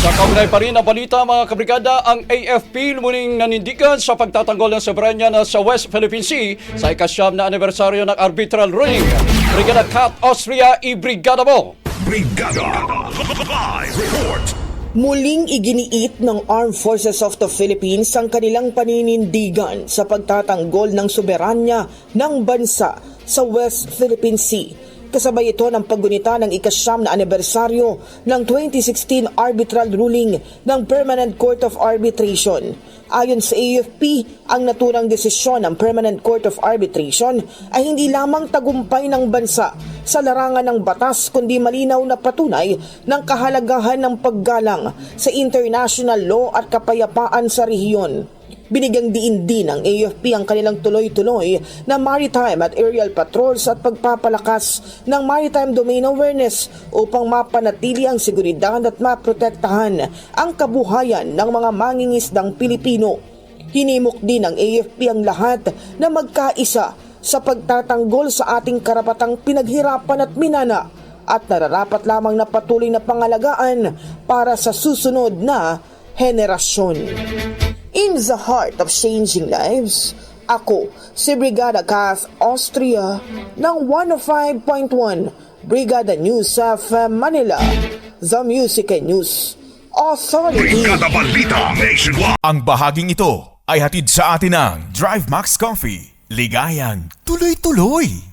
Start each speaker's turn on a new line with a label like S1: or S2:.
S1: Sa kaunay pa rin na balita mga kabrigada, ang AFP muling nanindigan sa pagtatanggol ng soberanya na sa West Philippine Sea sa ikasyam na anibersaryo ng arbitral ruling. Brigada Kat Austria, i-brigada mo!
S2: Brigada Live Report.
S3: Muling iginiit ng Armed Forces of the Philippines ang kanilang paninindigan sa pagtatanggol ng soberanya ng bansa sa West Philippine Sea. Kasabay ito ng paggunita ng ikasyam na anibersaryo ng 2016 arbitral ruling ng Permanent Court of Arbitration. Ayon sa AFP, ang naturang desisyon ng Permanent Court of Arbitration ay hindi lamang tagumpay ng bansa sa larangan ng batas kundi malinaw na patunay ng kahalagahan ng paggalang sa international law at kapayapaan sa rehiyon. Binigyang diin din ng AFP ang kanilang tuloy-tuloy na maritime at aerial patrols at pagpapalakas ng maritime domain awareness upang mapanatili ang seguridad at maprotektahan ang kabuhayan ng mga mangingisdang Pilipino. Hinimok din ng AFP ang lahat na magkaisa sa pagtatanggol sa ating karapatang pinaghirapan at minana at nararapat lamang na patuloy na pangalagaan para sa susunod na henerasyon. In the heart of changing lives, ako si Brigada Kat Austria ng 105.1 Brigada News FM Manila, The Music and News Authority.
S2: Brigada Balita Nationwide.
S4: Ang bahaging ito ay hatid sa atin ng Drive Max Coffee. Ligayang tuloy-tuloy.